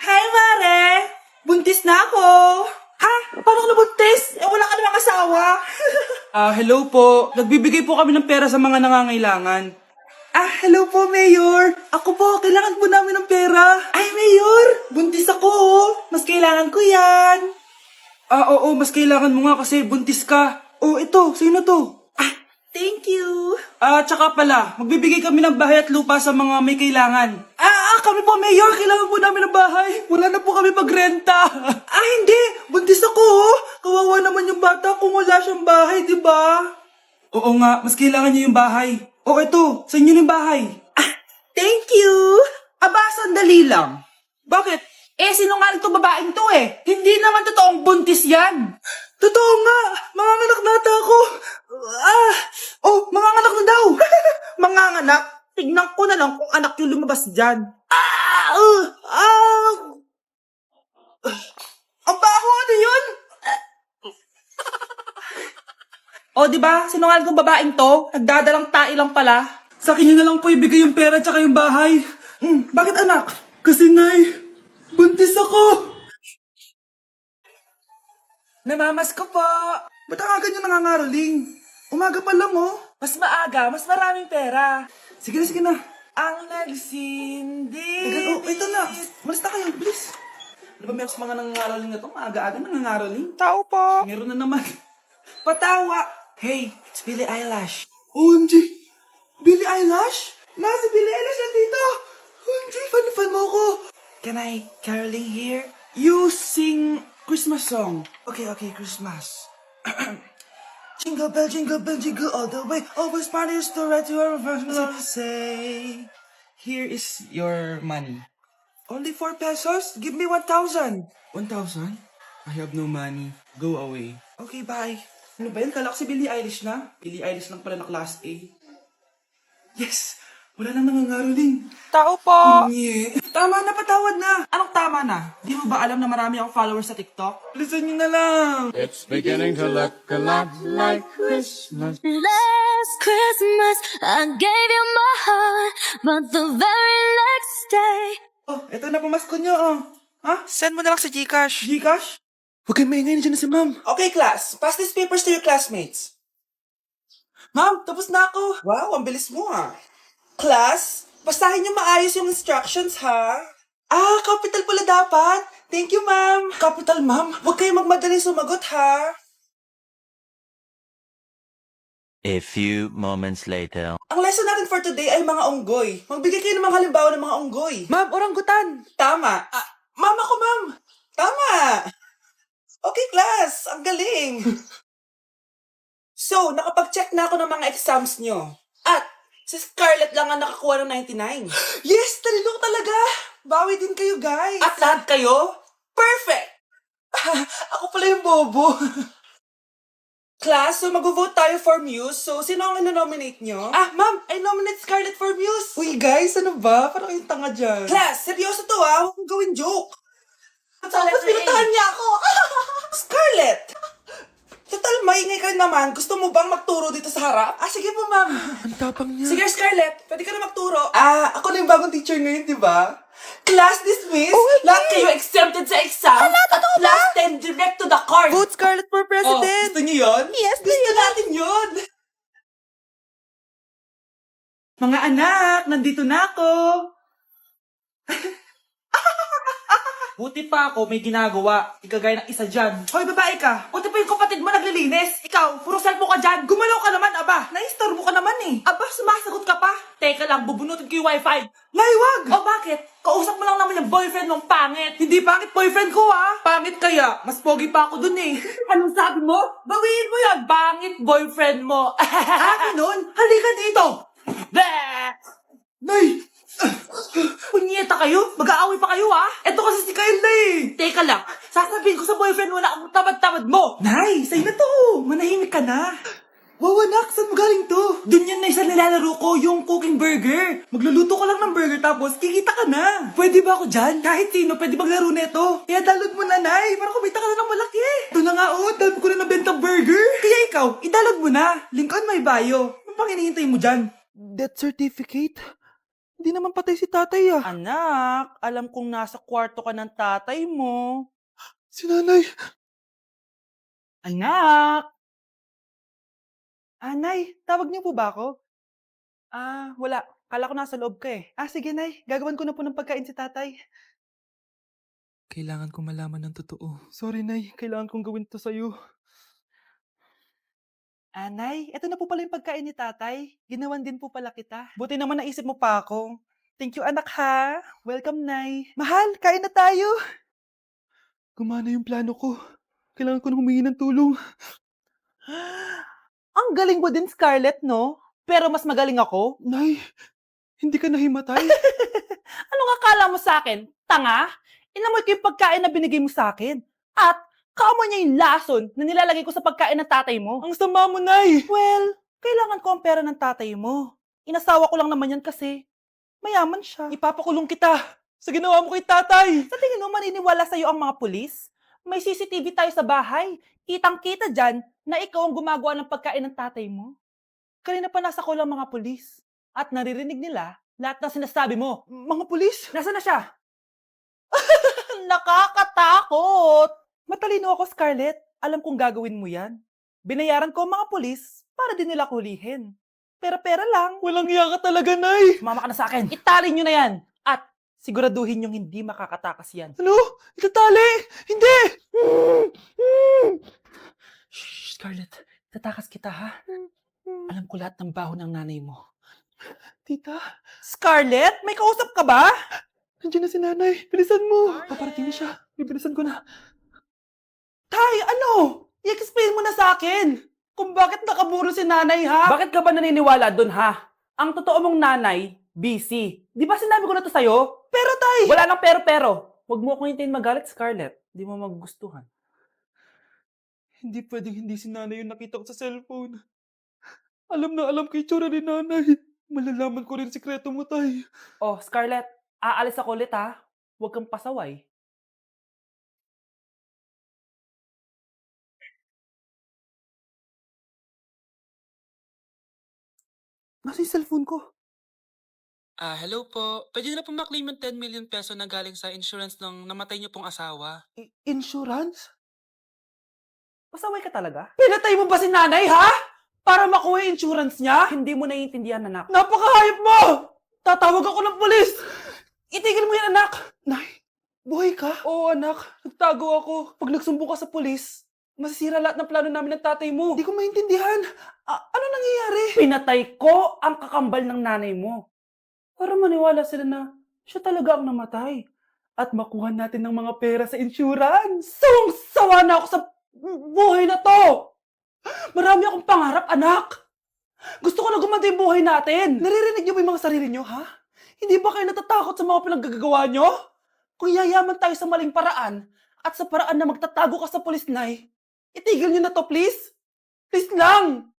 Hi, Mare! Buntis na ako! Ha? Paano ka nabuntis? Wala ka namang asawa. Hello po. Nagbibigay po kami ng pera sa mga nangangailangan. Hello po, Mayor. Ako po, kailangan po namin ng pera. Ay, Mayor! Buntis ako, oh. Mas kailangan ko yan. Oo, mas kailangan mo nga kasi buntis ka. Ito, sino to? Thank you. Tsaka pala, magbibigay kami ng bahay at lupa sa mga may kailangan. Kami po, Mayor. Kailangan po namin ng bahay. Wala na po kami magrenta. Hindi. Buntis ako, oh. Kawawa naman yung bata kung wala siyang bahay, di ba? Oo nga, mas kailangan niyo yung bahay. Ito, sa inyo yung bahay. Thank you. Sandali lang. Bakit? Sinungaling to babaeng to eh. Hindi naman totoong buntis yan. Totoo nga. Manganganak na ata ako. Manganganak na daw. Manganganak? Tignan ko na lang kung anak yung lumabas dyan. Ang baho, ano yun? Diba? Sinungaling kong babaeng to. Nagdadalang tae lang pala. Sa akin nyo na lang po ibigay yung pera tsaka yung bahay. Bakit anak? Kasi nay, buntis ako. Namamas ko po. Ba't ang aga nyo nangangaroling? Umaga pa lang oh. Mas maaga, mas maraming pera. Sige na. Ang nagsindi. Ito na. Malis na kayo, bilis. Ano ba meron sa mga nangangaroling na to? Maaga-aga nangangaroling. Tao po. Meron na naman. Patawa. Hey, it's Billie Eilish. OMG! Billie Eilish? Si Billie Eilish nandito! OMG, fan mo ko! Can I caroling here? You sing Christmas song. Okay, Christmas. Jingle bell, jingle all the way. Always party is to right to our say. Here is your money. Only 4 pesos? Give me 1,000. 1,000? I have no money. Go away. Okay, bye. Ano ba yan? Kala ko si Billie Eilish na. Billie Eilish lang pala na class A. Yes! Wala nang nangangaroling. Tao po. Tama na, patawad na. Anong tama na? Di mo ba alam na marami akong followers sa TikTok? Listen nyo na lang. It's beginning to look a lot like Christmas. Last Christmas, I gave you my heart, but the very next day. Eto na pamasko nyo, Send mo na lang sa Gcash. Gcash? Huwag kayong maingay, nandiyan na si ma'am. Okay, class. Pass these papers to your classmates. Ma'am, tapos na ako. Wow, ang bilis mo Class, basahin niyo maayos yung instructions ha. Capital pala dapat. Thank you, ma'am. Capital, ma'am. Huwag kayong magmadaling sumagot ha. A few moments later. Ang lesson natin for today ay mga unggoy. Magbigay kayo ng mga halimbawa ng mga unggoy. Ma'am, oranggutan. Tama. Ma'am ako, ma'am. Tama. Okay, class. Ang galing. So, nakapag-check na ako ng mga exams nyo. At, si Scarlett lang ang nakakuha ng 99. Yes! Talino ko talaga! Bawi din kayo, guys. At lahat kayo? Perfect! Ako pala yung bobo. Class, so mag-vote tayo for Muse. So, sino ang ino-nominate nyo? Ma'am, I nominate Scarlett for Muse. Uy, guys, ano ba? Parang kayong tanga dyan. Class, seryoso to Huwag mong gawin joke. Tapos pinuntahan niya ako. Scarlett! Total, maingay ka rin naman. Gusto mo bang magturo dito sa harap? Sige po, ma'am. Ang tapang niya. Sige, Scarlett. Pwede ka na magturo. Ako na yung bagong teacher ngayon, di ba? Class dismissed. Lahat kayo exempted sa exam. Totoo ba? Last 10 direct to the card. Vote Scarlett for president. Gusto niyo yun? Yes, gusto natin yun. Mga anak, nandito na ako. Buti pa ako may ginagawa. Ikagaya ng isa dyan. Hoy, babae ka. Buti pa yung kapatid mo naglilinis. Ikaw, puro cellphone ka dyan. Gumalaw ka naman, aba. Naistorbo ka naman eh. Aba, sumasagot ka pa. Teka lang, bubunutin ko yung wifi. Naiwag. Bakit? Kausap mo lang naman yung boyfriend mong pangit. Hindi pangit boyfriend ko Pangit kaya? Mas pogi pa ako dun eh. Anong sabi mo? Bawiin mo yan. Pangit boyfriend mo. Nun, halika dito. Bleh! Nay! Punyeta kayo? Mag-aaway pa kayo Eto kasi si Kyle na eh. Teka lang, sasabihin ko sa boyfriend mo na ang tamad-tamad mo. Nay, sa'yo na to. Manahimik ka na. Wow, anak, saan mo galing to? Dun yan na isa nilalaro ko, yung cooking burger. Magluluto ka lang ng burger tapos kikita ka na. Pwede ba ako dyan? Kahit sino, pwede maglaro nito. Kaya download mo na, Nay, para kumita ka na ng malaki. Ito na nga, dami ko na nabentang burger. Kaya ikaw, i-download mo na. Link on my bio. Ano pang hinihintay mo dyan? Death certificate? Hindi naman patay si tatay ah. Anak, alam kong nasa kwarto ka ng tatay mo. Si nanay. Anak! Nay, tawag niyo po ba ako? Wala. Kala ko nasa loob ka eh. Sige nay, gagawan ko na po ng pagkain si tatay. Kailangan ko malaman ng totoo. Sorry nay, kailangan kong gawin to sa'yo. Nay, eto na po pala yung pagkain ni tatay. Ginawan din po pala kita. Buti naman naisip mo pa ako. Thank you anak ha. Welcome nay. Mahal, kain na tayo. Gumana yung plano ko. Kailangan ko na humingi ng tulong. Ang galing mo din, Scarlett, no? Pero mas magaling ako. Nay, hindi ka nahimatay. Anong akala mo sa akin? Tanga? Inamoy ko yung pagkain na binigay mo sa akin. At kaamoy niya yung lason na nilalagay ko sa pagkain ng tatay mo. Ang sama mo, Nay. Well, kailangan ko ang pera ng tatay mo. Inasawa ko lang naman yan kasi mayaman siya. Ipapakulong kita sa ginawa mo kay tatay. Sa tingin mo maniniwala sa'yo ang mga pulis? May CCTV tayo sa bahay. Kitang-kita dyan na ikaw ang gumagawa ng pagkain ng tatay mo. Kanina pa nasa kulang mga pulis. At naririnig nila lahat ng sinasabi mo. Mga pulis? Nasaan na siya? Nakakatakot! Matalino ako, Scarlett. Alam kong gagawin mo yan. Binayaran ko ang mga pulis para din nila kulihin. Pera-pera lang. Walang iya ka talaga, Nay. Sumama ka na sa akin. Itali nyo na yan. At siguraduhin yung hindi makakatakas yan. Ano? Itatali? Hindi! Shh, Scarlett. Tatakas kita, ha? Alam ko lahat ng baho ng nanay mo. Tita, Scarlett, may kausap ka ba? nandiyan na si nanay. Bilisan mo. Paparating na siya. Bibilisan ko na. Tay, ano? I-explain mo na sa akin. Kung bakit nakaburo si nanay, ha? Bakit ka ba naniniwala dun, ha? Ang totoo mong nanay, busy. Di ba sinabi ko na to sa'yo? Pero, tay! Wala nang pero-pero. Huwag mo akong hintayin magalit, Scarlett. Di mo magugustuhan. Hindi pwedeng hindi si nanay yung nakita ko sa cellphone. Alam na alam kay tsura ni nanay. Malalaman ko rin sikreto mo, tay. Oh, Scarlett, aalis ako ulit, ha? Huwag kang pasaway. Nasa yung cellphone ko. Hello po. Pwede na po maklaim yung 10 million peso na galing sa insurance ng namatay niyo pong asawa. Insurance? Pasaway ka talaga? Pinatay mo ba si nanay, ha? Para makuha yung insurance niya? Hindi mo naiintindihan, anak. Napakahayop mo! Tatawag ako ng pulis! Itigil mo yan, anak! Nay, buhay ka? Oo, anak. Nagtago ako. Pag nagsumbong ka sa pulis, masisira lahat ng plano namin ng tatay mo. Hindi ko maintindihan. Ano nangyayari? Pinatay ko ang kakambal ng nanay mo. Para maniwala sila na siya talaga ang namatay. At makuha natin ng mga pera sa insurance. Sawang-sawa na ako sa buhay na to. Marami akong pangarap, anak. Gusto ko na gumanda yung buhay natin. Naririnig niyo ba yung mga sarili niyo, ha? Hindi ba kayo natatakot sa mga pinaggagawa nyo? Kung yayaman tayo sa maling paraan at sa paraan na magtatago ka sa pulis, Nay, itigil nyo na to, please. Please lang.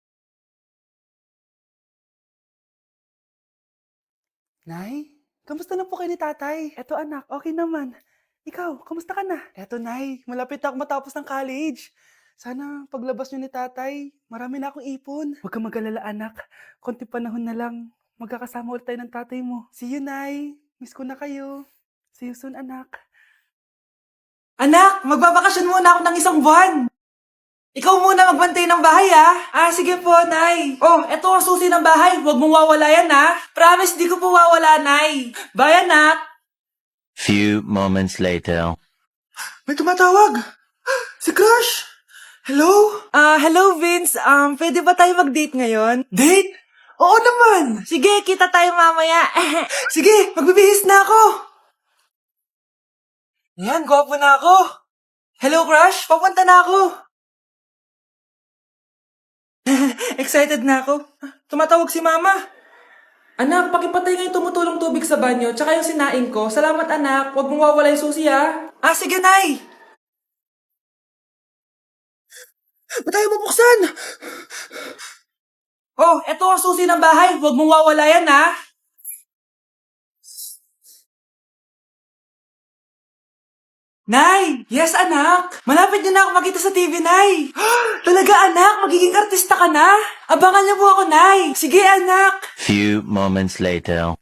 Nay, kamusta na po kayo ni tatay? Eto anak, okay naman. Ikaw, kamusta ka na? Eto nay, malapit ako matapos ng college. Sana paglabas niyo ni tatay, marami na akong ipon. Huwag kang mag-alala anak, konti panahon na lang. Magkakasama ulit tayo ng tatay mo. See you, Nay. Miss ko na kayo. See you soon, anak. Anak, magbabakasyon muna ako ng isang buwan. Ikaw muna magbantay ng bahay, ah. Sige po, Nay. Oh, eto ang susi ng bahay. Huwag mong wawala yan, ha. Promise, di ko po wawala, Nay. Bye, anak. Few moments later. May tumatawag! Si Crush! Hello? Hello, Vince. Pwede ba tayo mag-date ngayon? Date? Oo naman! Sige, kita tayo mamaya. Sige, magbibihis na ako! Yan, gwapo na ako. Hello, crush. Papunta na ako. Excited na ako. Tumatawag si mama. Anak, pakipatay nga yung tumutulong tubig sa banyo, tsaka yung sinaing ko. Salamat, anak. Huwag mong wawala yung susi, ha? Sige, Nay. Ba't tayo mabuksan? Oh, eto ang susi ng bahay. Huwag mong wawala yan, ha? Nay! Yes, anak! Malapit niyo na ako makita sa TV, Nay! Talaga, anak! Magiging artista ka na! Abangan niyo po ako, Nay! Sige, anak! Few moments later.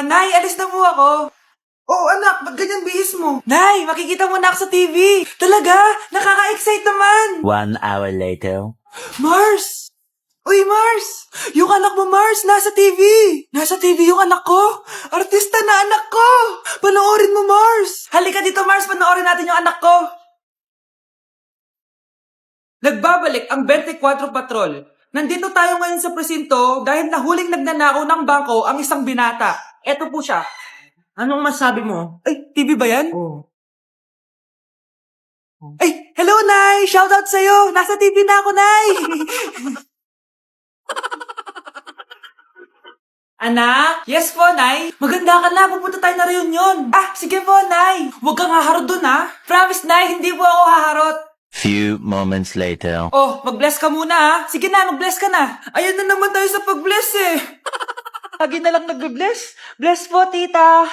Nay, alis na po ako. Oh, anak, ba't ganyan bihis mo? Nay, makikita mo na ako sa TV. Talaga? Nakaka-excite naman. 1 hour later. Mars! Uy, Mars! Yung anak mo, Mars, nasa TV! Nasa TV yung anak ko! Artista na anak ko! Panoorin mo, Mars! Halika dito, Mars, panoorin natin yung anak ko! Nagbabalik ang 24 Patrol. Nandito tayo ngayon sa presinto dahil nahuling nagnanakaw ng bangko ang isang binata. Eto po siya. Anong masabi mo? Ay, TV ba yan? Oo. Ay, hello, Nay! Shoutout sa'yo! Nasa TV na ako, Nay! Anak? Yes po, Nay. Maganda ka na. Pupunta tayo na reunion. Ah, sige po, Nay. Huwag kang haharot dun, ha? Promise, Nay, hindi po ako haharot. Few moments later. Oh, mag-bless ka muna, ha? Sige na, mag-bless ka na. Ayan na naman tayo sa pag-bless, eh. Lagi na lang nagbe-bless. Bless po, tita.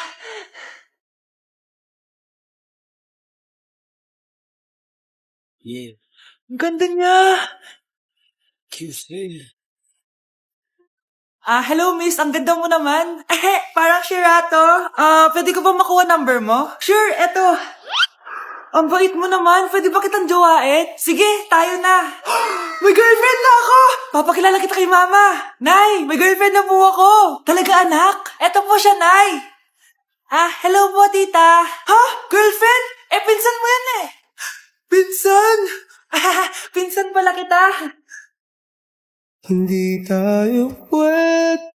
Yeah. Ang ganda niya. Kiss Hello miss, ang ganda mo naman. Parang Shirato. Pwede ko ba makuha number mo? Sure, eto. Ang bait mo naman, pwede ba kitang jowain? Sige, tayo na. May girlfriend na ako! Papakilala kita kay mama. Nay, may girlfriend na po ako. Talaga anak? Eto po siya, Nay. Hello po, tita. Ha? Girlfriend? Pinsan mo yan eh. Pinsan? Pinsan pala kita. Hindi tayo pwede